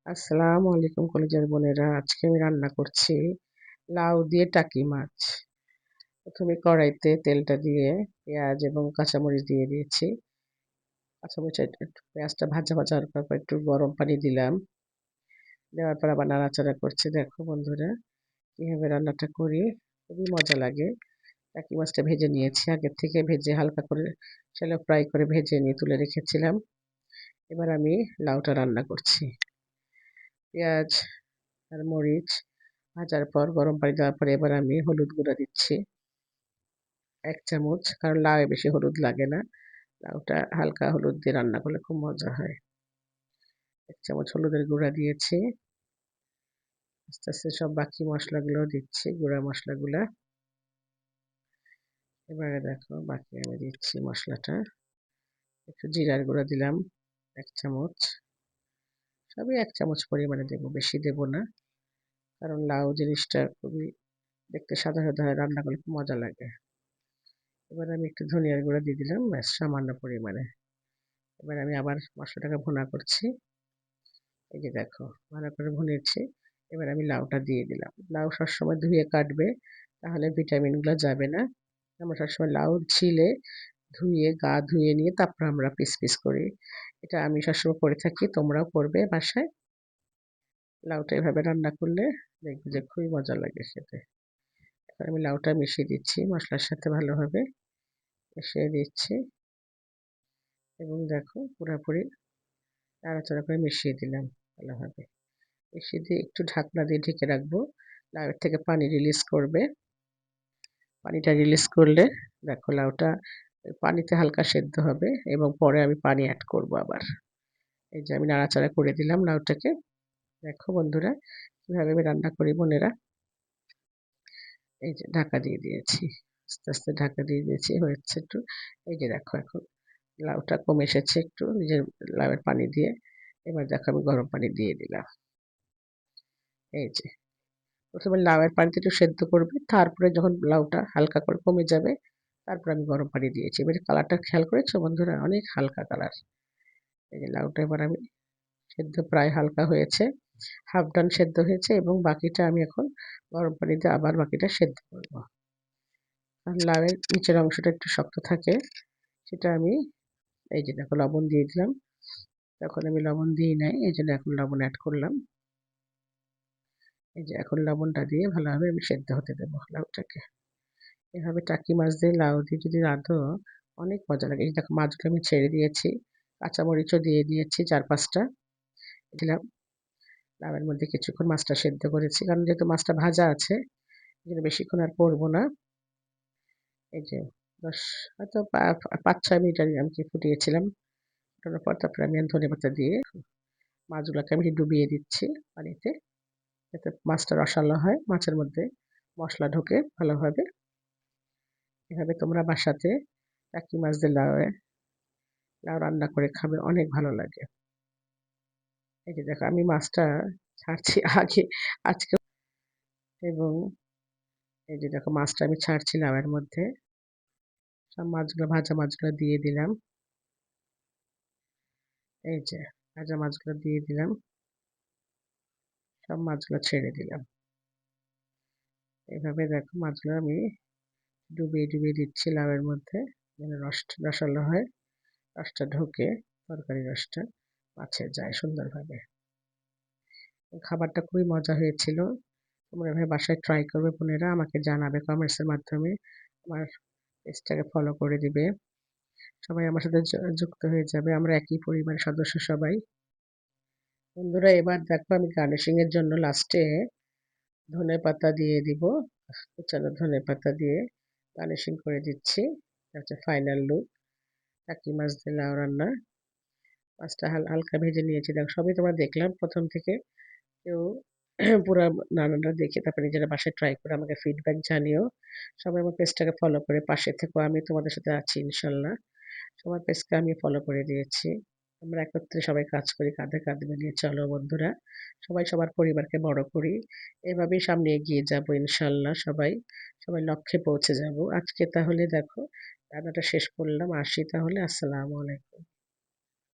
আসসালামু আলাইকুম কলেজের বোনেরা। আজকে আমি রান্না করছি লাউ দিয়ে টাকি মাছ। প্রথমে কড়াইতে তেলটা দিয়ে পেঁয়াজ এবং কাঁচামরিচ দিয়ে দিয়েছি। কাঁচামরিচ একটু পেঁয়াজটা ভাজা ভাজা হওয়ার পর একটু গরম পানি দিলাম। দেওয়ার পর আবার নাড়াচাড়া করছি। দেখো বন্ধুরা কিভাবে রান্নাটা করি, খুবই মজা লাগে। টাকি মাছটা ভেজে নিয়েছি, আগের থেকে ভেজে হালকা করে শ্যালো ফ্রাই করে ভেজে নিয়ে তুলে রেখেছিলাম। এবার আমি লাউটা রান্না করছি। পেঁয়াজ আর মরিচ ভাজার পর গরম পানি দেওয়ার পরে এবার আমি হলুদ গুঁড়া দিচ্ছি 1 চামচ, কারণ লাউয়ে বেশি হলুদ লাগে না। লাউটা হালকা হলুদ দিয়ে রান্না করলে খুব মজা হয়। 1 চামচ হলুদের গুঁড়া দিয়েছি। আস্তে আস্তে সব বাকি মশলাগুলো দিচ্ছি, গুঁড়া মশলাগুলা। এবারে দেখো বাকি আমি দিচ্ছি মশলাটা। একটু জিরার গুঁড়া দিলাম 1 চামচ। সবই 1 চামচ পরিমাণে দেবো, বেশি দেবো না, কারণ লাউ জিনিসটা খুবই দেখতে সাদা সাদা হয়, রান্না করলে খুব মজা লাগে। এবার আমি একটু ধনিয়ার গুঁড়া দিয়ে দিলাম, ব্যাস সামান্য পরিমাণে। এবার আমি আবার মশলাটাকে ভুনা করছি। এই যে দেখো ভালো করে ভুনেছি। এবার আমি লাউটা দিয়ে দিলাম। লাউ সবসময় ধুয়ে কাটবে, তাহলে ভিটামিনগুলো যাবে না। আমরা সবসময় লাউ ছিলে ধুয়ে গা ধুয়ে নিয়ে তারপর আমরা পিস পিস করি। এটা আমি সবসময় করে থাকি, তোমরাও করবে বাসায়। লাউটা এভাবে রান্না করলে দেখবে যে খুবই মজা লাগে খেতে। এবার আমি লাউটা মিশিয়ে দিচ্ছি মশলার সাথে ভালোভাবে মিশিয়ে দিচ্ছি, এবং দেখো পুরোপুরি নাড়াচাড়া করে মিশিয়ে দিলাম ভালোভাবে। মিশিয়ে দিয়ে একটু ঢাকনা দিয়ে ঢেকে রাখবো। লাউয়ের থেকে পানি রিলিজ করবে। পানিটা রিলিজ করলে দেখো লাউটা পানিতে হালকা সেদ্ধ হবে, এবং পরে আমি পানি অ্যাড করব আবার। এই যে আমি নাড়াচাড়া করে দিলাম লাউটাকে। দেখো বন্ধুরা কিভাবে আমি রান্না করি বোনেরা। এই যে ঢাকা দিয়ে দিয়েছি, আস্তে আস্তে ঢাকা দিয়ে দিয়েছি, হয়েছে একটু। এই যে দেখো এখন লাউটা কমে এসেছে একটু নিজের লাউয়ের পানি দিয়ে। এবার দেখো আমি গরম পানি দিয়ে দিলাম। এই যে প্রথমে লাউয়ের পানিতে একটু সেদ্ধ করবে, তারপরে যখন লাউটা হালকা করে কমে যাবে তারপর আমি গরম পানি দিয়েছি। এবারে কালারটা খেয়াল করেছো বন্ধুরা, অনেক হালকা কালার। এই যে লাউটা এবার আমি সেদ্ধ প্রায় হালকা হয়েছে, হাফ ডান সেদ্ধ হয়েছে, এবং বাকিটা আমি এখন গরম পানি দিয়ে আবার বাকিটা সেদ্ধ করব। আর লাউয়ের নিচের অংশটা একটু শক্ত থাকে, সেটা আমি এই যে দেখো লবণ দিয়ে দিলাম। তখন আমি লবণ দিই নাই, এই জন্য এখন লবণ অ্যাড করলাম। এই যে এখন লবণটা দিয়ে ভালোভাবে আমি সেদ্ধ হতে দেবো লাউটাকে। এভাবে টাকি মাছ দিয়ে লাউ দিয়ে যদি রাঁধো অনেক মজা লাগে। এই দেখো মাছগুলো আমি ছেড়ে দিয়েছি, কাঁচামরিচও দিয়ে দিয়েছি 4-5টা দিলাম। লাউয়ের মধ্যে কিছুক্ষণ মাছটা সেদ্ধ করেছি, কারণ যেহেতু মাছটা ভাজা আছে এই জন্য বেশিক্ষণ আর করবো না। এই যে 10 হয়তো 5-6 মিনিট আমি কি ফুটিয়েছিলাম। ফোটানোর পর তারপরে আমি ধনেপাতা দিয়ে মাছগুলোকে আমি ডুবিয়ে দিচ্ছি পানিতে, যাতে মাছটা রসালো হয়, মাছের মধ্যে মশলা ঢোকে ভালোভাবে। এভাবে তোমরা বাসাতে টাকি মাছ দিয়ে লাউ রান্না করে খাবে, অনেক ভালো লাগে। এই যে দেখো আমি মাছটা ছাড়ছি আগে আজকে, এবং এই যে দেখো মাছটা আমি ছাড়ছি লাউয়ের মধ্যে। সব মাছগুলো ভাজা মাছগুলো দিয়ে দিলাম। এই যে ভাজা মাছগুলো দিয়ে দিলাম, সব মাছগুলো ছেড়ে দিলাম। এভাবে দেখো মাছগুলো আমি ডুবিয়ে ডুবিয়ে দিচ্ছি লাউয়ের মধ্যে, যেন রসালো হয়, রসটা ঢোকে, তরকারি রসটা মাছে যায় সুন্দরভাবে। খাবারটা খুবই মজা হয়েছিল। তোমরা এভাবে বাসায় ট্রাই করবে বোনেরা, আমাকে জানাবে কমেন্টসের মাধ্যমে। আমার পেজটাকে ফলো করে দিবে। সবাই আমার সাথে যুক্ত হয়ে যাবে, আমরা একই পরিবারের সদস্য সবাই। বন্ধুরা এবার দেখো আমি গার্নিশিং এর জন্য লাস্টে ধনেপাতা দিয়ে দিব। কুচানো ধনেপাতা দিয়ে গার্নিশিং করে দিচ্ছি। এটা হচ্ছে ফাইনাল লুক টাকি মাছ দিয়ে লাউ রান্না। মাছটা হালকা ভেজে নিয়েছি, দেখো সবই তোমরা দেখলাম প্রথম থেকে। কেউ পুরো রান্নাটা দেখে তারপরে নিজেরা বাসায় ট্রাই করে আমাকে ফিডব্যাক জানিও। সবাই আমার পেজটাকে ফলো করে পাশে থেকো, আমি তোমাদের সাথে আছি ইনশাল্লাহ। সবার পেজকে আমি ফলো করে দিয়েছি। আমরা একত্রে সবাই কাজ করি, কাঁধে কাঁধ মিলিয়ে চলো বন্ধুরা। সবাই সবার পরিবারকে বড় করি, এভাবেই সামনে এগিয়ে যাব ইনশাল্লাহ। সবাই সবাই লক্ষ্যে পৌঁছে যাব। আজকে তাহলে দেখো রান্নাটা শেষ করলাম, আসি তাহলে। আসসালামু আলাইকুম।